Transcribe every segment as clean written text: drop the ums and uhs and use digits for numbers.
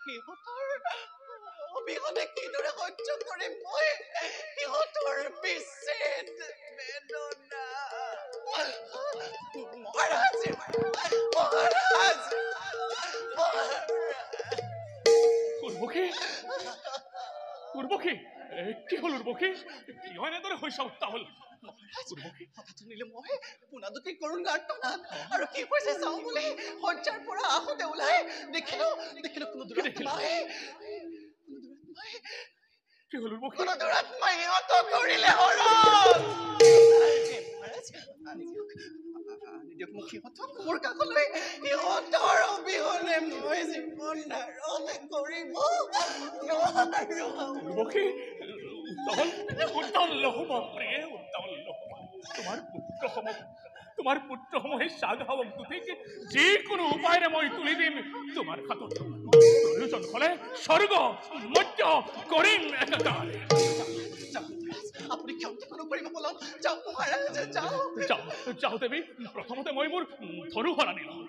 সিহঁতৰ অবিহনে কিদৰে সহ্য কৰিম মই সিহঁতৰ বিচ্ছেদ বেদনা। মহাৰাজ মহাৰাজ উৰ্বশী উৰ্বশী কি হ'ল উৰ্বশী কিয় এনেদৰে হৈছা উত্তাহল হঠাৎ শুনিলো মই পোনাদুটিৰ কৰুণ গাৰ্তনাদ আৰু কি হৈছে চাওঁ বুলি শয্যাৰ পৰা আহোঁতে ওলাই দেখিলো কোনো দুৰাত্মাই কি হ'ল উৰ্বশী কোনো দুৰাত্মাই সিহঁতক ধৰিলে হৰণ। দিয়ক মোক সিহঁতক মোৰ কাষলৈ সিহঁতৰ অবিহনে মই জীৱন ধাৰণ কৰিব নোৱাৰো। উৰ্বশী উত্তাহল নহ'ব প্ৰিয়ে উত্তাহল নহ'ব তোমাৰ পুত্ৰসমূহে সাধাৱক দুটিকে যিকোনো উপায়েৰে মই তুলি দিম তোমাৰ হাতত প্ৰয়োজন হ'লে স্বৰ্গ মৰ্ত্য কৰিম একাকাৰ। আপুনি ক্ষমতা নকৰিব পলম যাওক মহাৰাজ যাওঁ দেৱী প্ৰথমতে মই মোৰ ধনু সলানি লওঁ।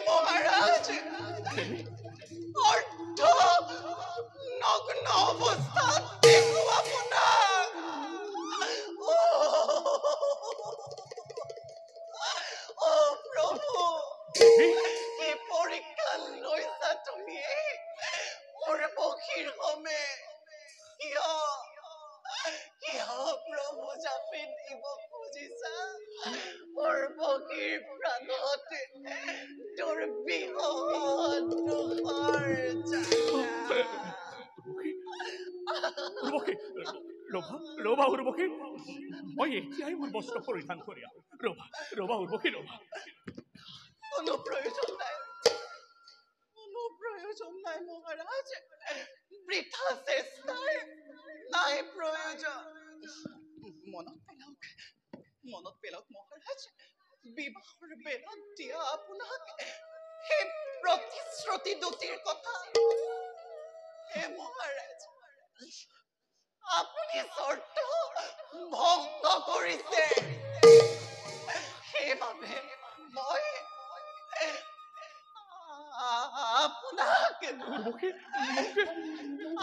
মহাৰাজ অৰ্ধ নগ্ন অৱস্থাত দেখো আপোনাক। অ প্ৰভু কি পৰীক্ষা লৈছা তুমি মোৰ বশীৰ সমে কিয় প্ৰভু জাপি দিব খুজিছা মোৰ বশীৰ প্ৰাণত দুৰ্বিষহ দুখৰ ৰবা উৰ্বশী মই এতিয়াই মোৰ বস্ত্ৰ পৰিধান কৰি আহোঁ। ৰবা উৰ্বশী ৰবা। কোনো প্ৰয়োজন নাই মহাৰাজ বৃথা চেষ্টাৰ নাই প্ৰয়োজন। মনত পেলাওক মহাৰাজ বিবাহৰ বেলত দিয়া আপোনাক সেই প্ৰতিশ্ৰুতি দুটিৰ কথা। হে মহাৰাজ আপুনি চৰ্ত ভংগ কৰিছে সেইবাবে মই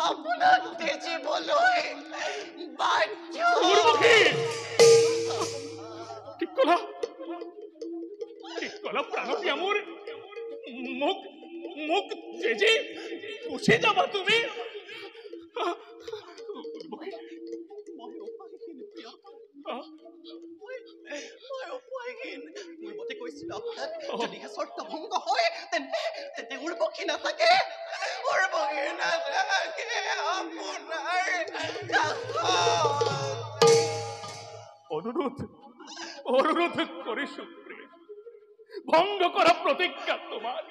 আপোনাক তেজিবলৈ বাধ্য। ঠিক কলা প্ৰাণপ্ৰিয়া মোৰ মোক তেজি গুচি যাবা তুমি। পূৰ্বতে কৈছিলো আপোনাক যদিহে চৰ্ত ভংগ হয় তেনে উৰ্বশী নাথাকে আপোনাৰ অনুৰোধ কৰিছো ভংগ কৰা প্ৰতিজ্ঞা তোমাৰ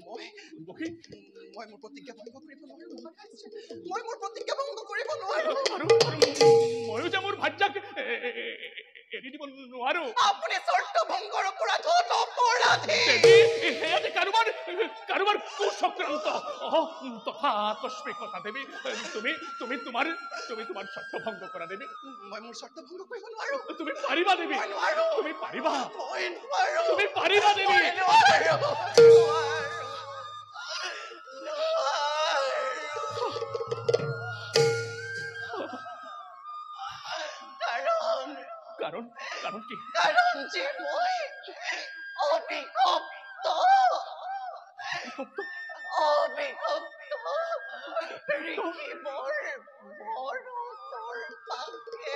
মই মোৰ প্ৰতিজ্ঞা ভংগ কৰিব নোৱাৰো আৰু ময়ো যে মোৰ ভাৰ্যাক এৰি দিব নোৱাৰো। আপুনি চৰ্ত ভংগৰ অপৰাধত অপৰাধী। সেয়া যে কাৰোবাৰ কুচক্ৰান্ত তথা আকস্মিকতা দেৱী। তুমি তোমাৰ চৰ্ত ভংগ কৰা দেৱী। মই মোৰ চৰ্ত ভংগ কৰিব নোৱাৰো। তুমি পাৰিবা দেৱী তুমি পাৰিবা দেৱী। কাৰণ কি? কাৰণ যে মই অভিশপ্ত ঋষিবৰ ভৰতৰ পাকে।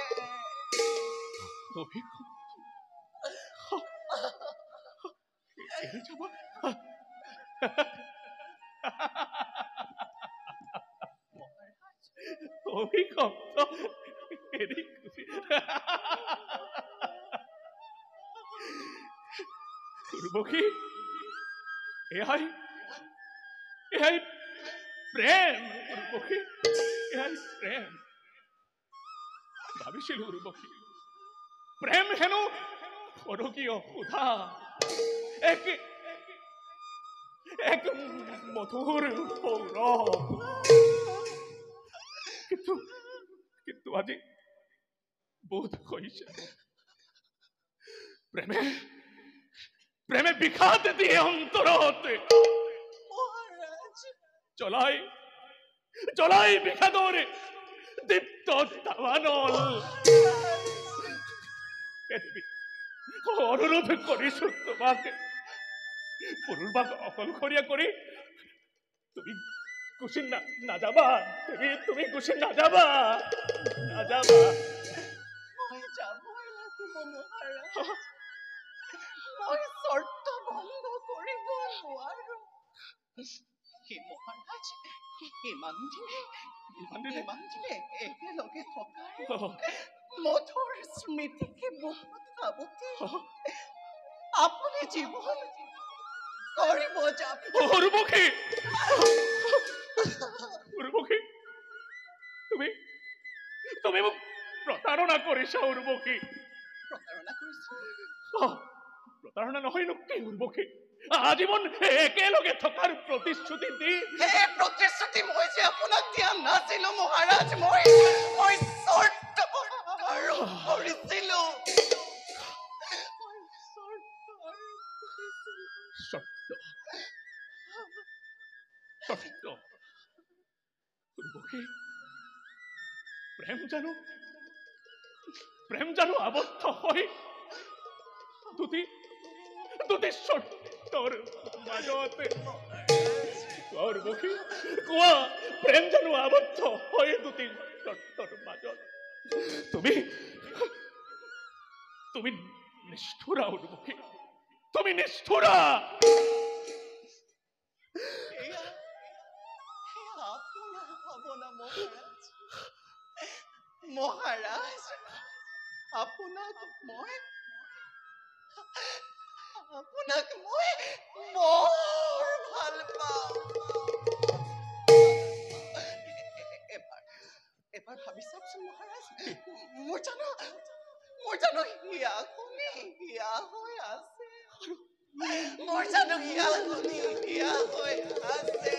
উৰ্বশী এয়াই প্ৰেম। উৰ্বশী এয়াই প্ৰেম। ভাবিছিলো উৰ্বশী প্ৰেম হেনো পৰকীয় সুধা এক এক মধুৰ সৌৰভ কিন্তু আজি বোধ হৈছে প্ৰেমে বিষাদ দিয়ে অন্তৰত মহাৰাজ জ্বলাই বিষাদৰ দীপ্ত দাবানল অনুৰোধ কৰিছো তোমাক পুনৰ্বাক অকলশৰীয়া কৰি তুমি গুচি নাযাবা তুমি গুচি নাযাবা মই যাবই লাগিব মহাৰাজ মই শৰ্ত ভঙ্গ কৰিব নোৱাৰো মহাৰাজ ইমান দিনে একেলগে থকাৰ মধুৰ স্মৃতিকে বুকুত সাৱটি আপুনি জীৱন কৰিব যাব উৰ্বশী তুমি মোক প্ৰতাৰণা কৰিছা উৰ্বশী প্ৰতাৰণা নহয় নো কি উৰ্বশী আজীবন একেলগে থকাৰ প্ৰতিশ্ৰুতি দি প্ৰতিশ্ৰুতি মই যে আপোনাক দিয়া নাছিলো মহাৰাজ মই শৰ্ত কৰিছিলো উৰ্বশী প্ৰেম জানো আবদ্ধ হৈ দুটি শৰ্তৰ মাজতে উৰ্বশী কোৱা প্ৰেম জানো আবদ্ধ হৈ দুটি শৰ্তৰ মাজত তুমি নিষ্ঠুৰা উৰ্বশী তুমি নিষ্ঠুৰা মহাৰাজ আপোনাক মই বৰ ভাল পাওঁ এবাৰ ভাবি চাওকচোন মহাৰাজ মোৰ জানো হিয়া হৈ আছে মোৰ জানো হিয়া হৈ আছে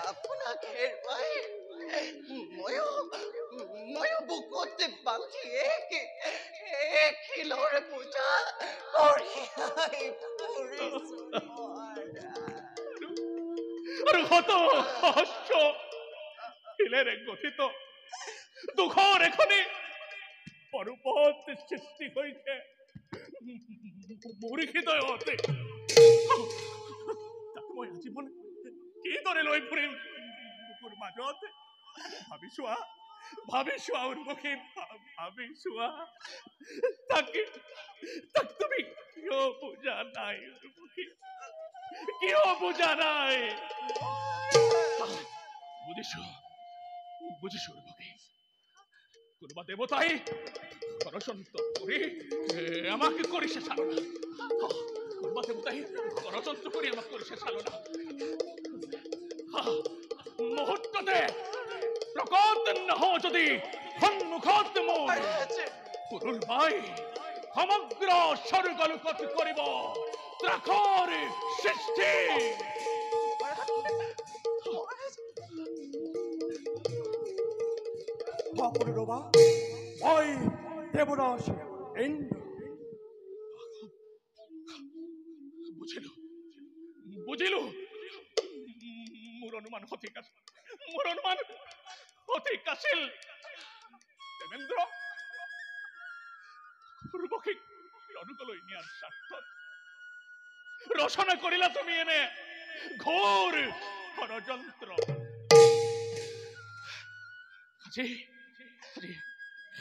আপোনাক হেৰুৱাই ময়ো বুকুতে বান্ধি শিলৰ পূজা কঢ়িয়াই ফুৰিছো আৰু হত সহস্ৰ শিলেৰে গঠিত দুখৰ এখনি পৰ্বত সৃষ্টি হৈছে মোৰ হৃদয়তে তাক মই আজীৱন কিদৰে লৈ ফুৰিম বুকুৰ মাজত ভাবি চোৱা উৰ্বশী ভাবি চোৱা তাক তুমি কিয় বুজা নাই উৰ্বশী কিয় বুজা নাই বুজিছো উৰ্বশী কোনোবা দেৱতাই ষড়যন্ত্ৰ কৰি আমাক কৰিছে চালনা কোনোবা দেৱতাই ষড়যন্ত্ৰ কৰি আমাক কৰিছে চালনা মুহূৰ্ততে প্ৰকট নহওঁ যদি সন্মুখত মোৰ পুনৰ্বাই সমগ্ৰ স্বৰ্গলোকত কৰিব ত্ৰাসৰ সৃষ্টি পুনৰবা মই দেৱদাস ইন্দ্ৰ বুজিলো মোৰ অনুমান সঠিক আছিল দেৱেন্দ্ৰ উৰ্বশীক অনুকলৈ নিয়াৰ স্বাৰ্থত ৰচনা কৰিলা তুমি এনে ঘোৰ ষড়যন্ত্ৰ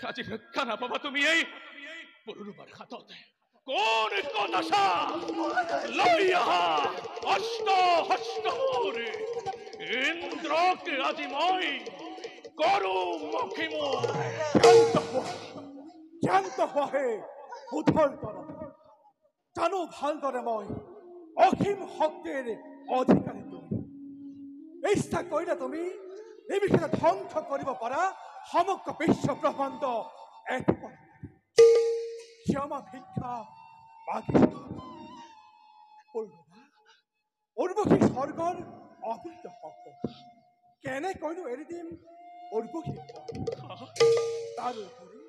আজি ৰক্ষা নাপাবা তুমি এই পুৰুৰবাৰ হাতত কোন আশা লৈ আহা অষ্ট হস্ত মোৰ ইন্দ্ৰক আজি মই কৰো মুখী মোৰ শান্ত হোৱাহে উঠৰ তৰফ জানো ভালদৰে মই অসীম শক্তিৰ অধিকাৰী তুমি ইচ্ছা কৰিলে তুমি এই বিষয়ে ধ্বংস কৰিব পাৰা সমগ্ৰ বিশ্ব ব্ৰহ্মাণ্ড ক্ষমা ভিক্ষা মাগিছিল উৰ্বশী স্বৰ্গৰ অতুল্য সম্পদ কেনেকৈনো এৰি দিম উৰ্বশী তাৰোপৰি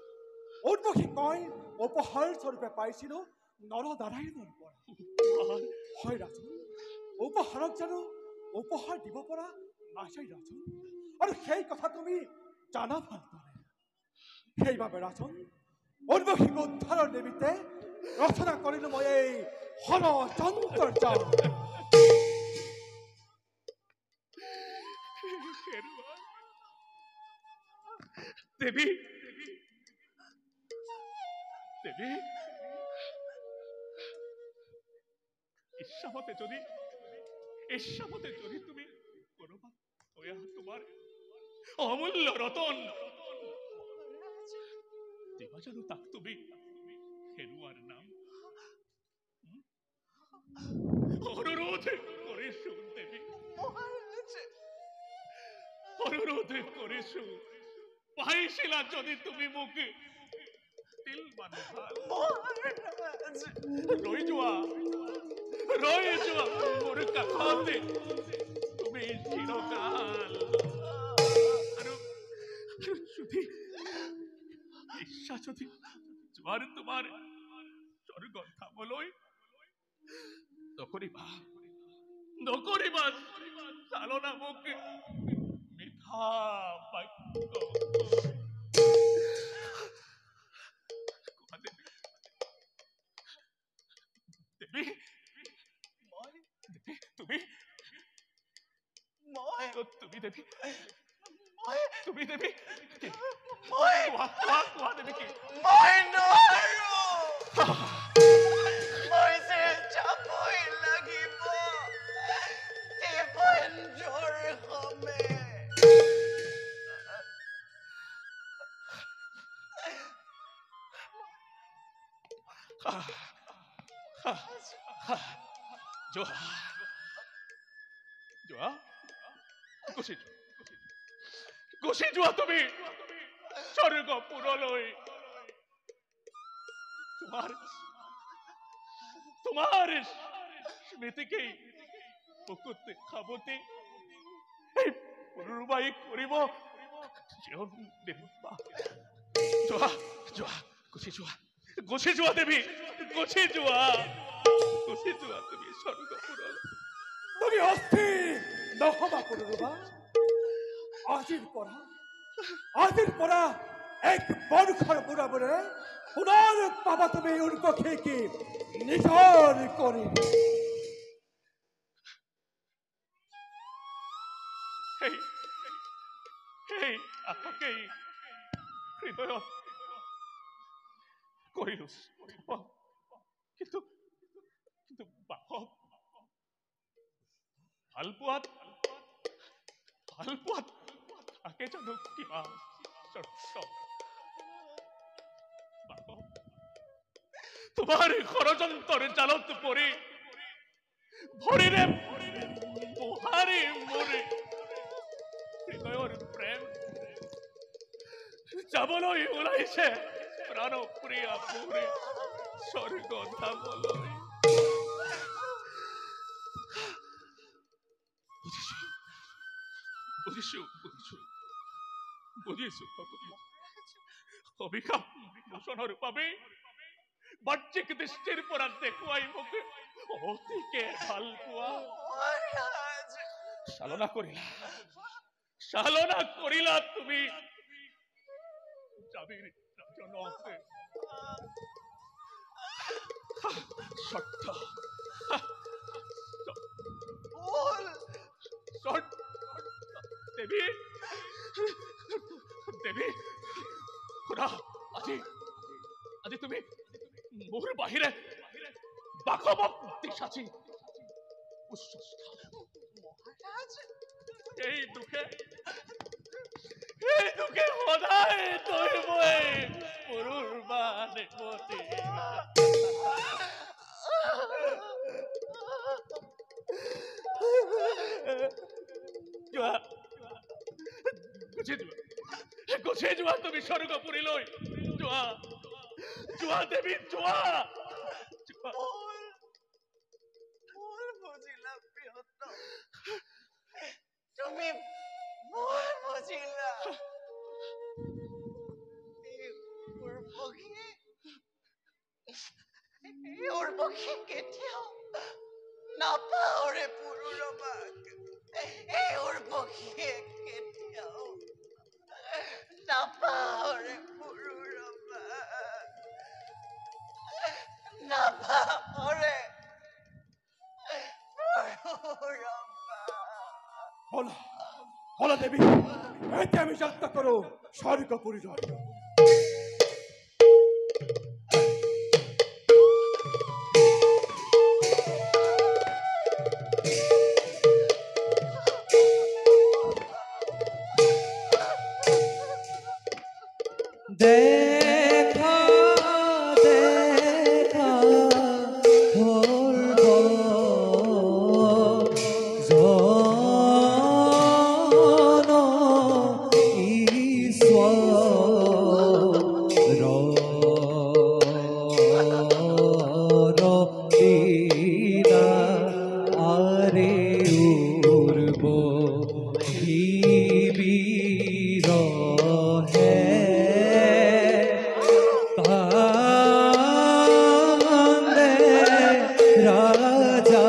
উৰ্বশী মই উপহাৰ স্বৰূপে পাইছিলো নৰনাৰায়ণৰ পৰা হয় ৰাজন উপহাৰক জানো উপহাৰ দিব পৰা নাযায় ৰাজন আৰু সেই কথা তুমি জানা ভালদৰে সেইবাবে ৰাজন উৰ্বশীক উদ্ধাৰৰ নিমিত্তে ৰচনা কৰিলো মই এই ষড়যন্ত্ৰৰ জাল দেৱী দেৱী ইচ্ছামতে যদি তুমি কৰবাত থৈ তোমাৰ অমূল্য ৰতন দিবা জানো তাক তুমি হেৰুৱাৰ নাম অনুৰোধ কৰিছো দেৱী অনুৰোধ কৰিছো পাইছিলা যদি তুমি মোক দিল মানে ৰৈ যোৱা মোৰ কাষতে তুমি চিৰকাল আৰু যদি ইচ্ছা যদি যোৱাৰ তোমাৰ স্বৰ্গ ধামলৈ নকৰিবা চালনা মোক মিঠা বাক্য দেৱী তুমি দেৱী কোৱা দেৱী কি মই নোৱাৰো মই যে যাবই লাগিব দেৱেন্দ্ৰৰ সমে যোৱা গুচি যোৱা তুমি স্বৰ্গপুৰলৈ তোমাৰ স্মৃতিকেই বুকুত খাবতে এই পুনৰুবাই কৰিব যোৱা গুচি যোৱা দেৱী গুচি যোৱা তুমি স্বৰ্গপুৰলৈ তুমি অস্থিৰ নহবা পুনৰুবা আজিৰ পৰা এক বৰ্ষৰ মূৰে পুনৰ পাবা তুমি উৰ্বশীকে নিজৰ কৰি সেই আশাকেই হৃদয়ত কৰিলো কিন্তু বাহক ভাল পোৱাত থাকে জানো কিবা চৰ্ত তোমাৰ ষড়যন্ত্ৰৰ জালত পৰি ভৰিৰে মোহাৰি মোৰ হৃদয়ৰ প্ৰেম যাবলৈ ওলাইছে প্ৰাণপ্ৰিয়া পুৰে স্বৰ্গ ধামলৈ বুজিছো অভিশাপ মোচনৰ বাবে বাহ্যিক দৃষ্টিৰ পৰা দেখুৱাই মোক অতিকে ভাল পোৱা চালনা কৰিলা তুমি জাবিৰ ৰাজনক শৰ্ত দেৱী শুনা আজি তুমি মোৰ বাহিৰে বাকবক দিশাচি এই দুখে সদায় তই মই পুৰুৰ মানে পতি গুচি যোৱা তুমি স্বৰ্গপুৰীলৈ যোৱা দেৱী যোৱা ভুল বুজিলা প্ৰিয়তম, তুমি ভুল বুজিলা। উৰ্বশী কেতিয়াও নাপাহৰে পুৰুৰবাক। এই উৰ্বশীয়ে কেতিয়াও নাপাহৰে পুৰুৰবাক, নাপাহৰে পুৰুৰবাক। বলা বলা দেবী, এতে আমি যাত্রা করো স্বর্গপুরী জয়। দেখা দেখা ধরব জন ঈশ্বর রীনা আরে উর্ব হিবির হে রাজা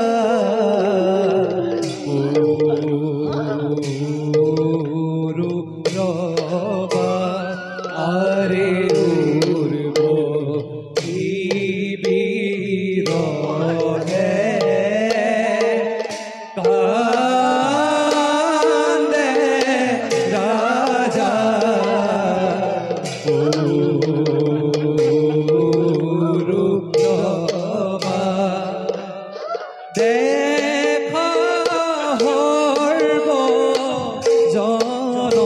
রবা আরে উর্ব বীর হে কান্দে রাজা দেখা হর্ব জন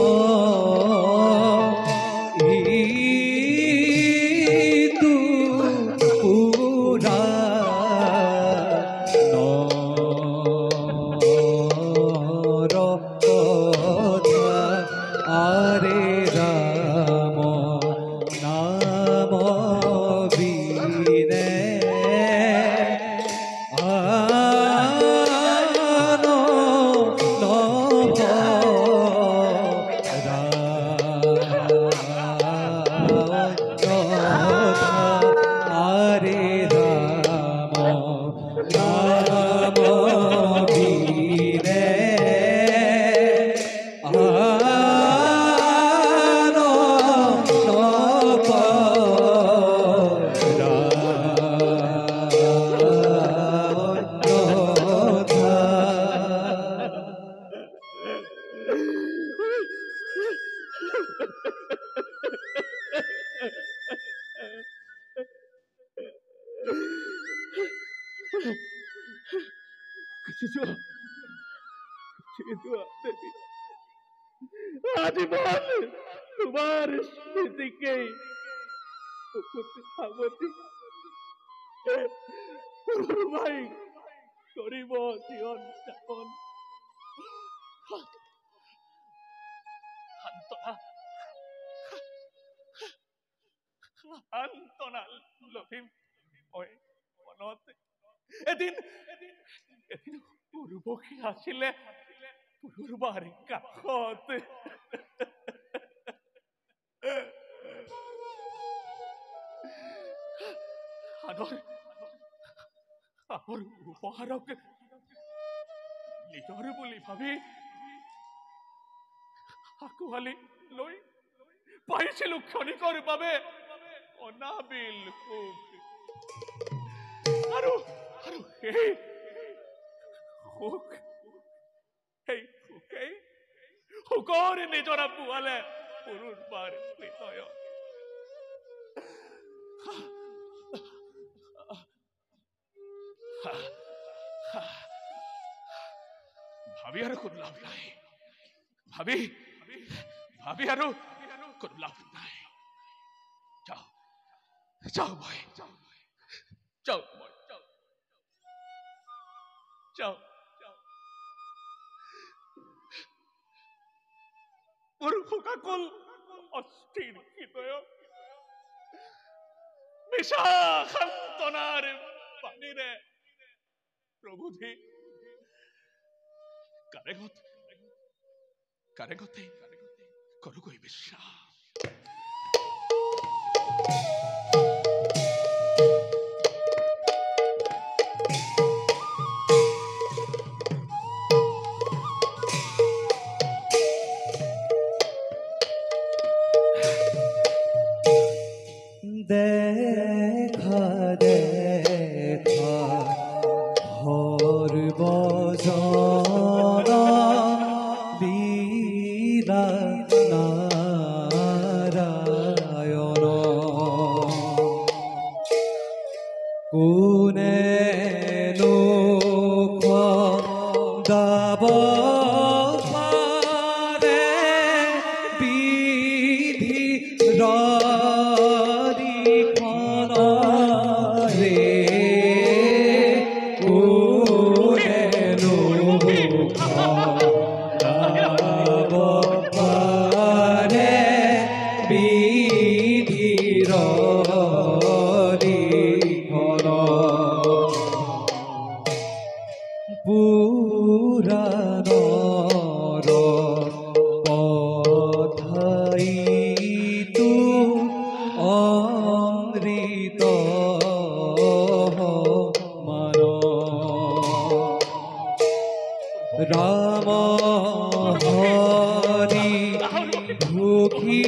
ইতু পুরা নর কথা আরে রাম নাম বিনে আনো নভ আরে রাম নাম বিনে আনো নভ আজীবন তোমার স্মৃতিকেই ভাই করিব জীবন যাপন। সান্তনা লভিম মই মনত। এদিন উৰ্বশী আছিলে পুৰুৰবাৰ কাষত। আনৰ উপহাৰক নিজৰ বুলি ভাবি আঁকোৱালি লৈ পাইছিলো ক্ষণিকৰ বাবে অনাবিল সুখ। আৰু সেই সুখ, সেই সুখেই সুখৰ নিজৰা পোৱালে পুৰুৰবাৰ হৃদয়। ভাবি আৰু কোনো লাভ নাই, ভাবি আৰু কোনো লাভ নাই। যাও যাও মই যাও মই যাও। মোৰ শোকাকুল অস্থিৰ হৃদয় নিশা সান্তনাৰ পানীৰে প্ৰভুধি কাৰেগতে কৰোগৈ বিশ্বাস। দেখা দেখা হৰবজনা বীৰা নাৰায়ণ কোনে লোক গাব পাৰে বিধি পুৰাণৰ পঠাইতো অমৃত মান ৰাম হৰি ভুখি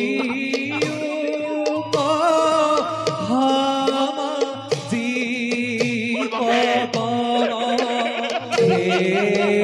হাম জীৱ হে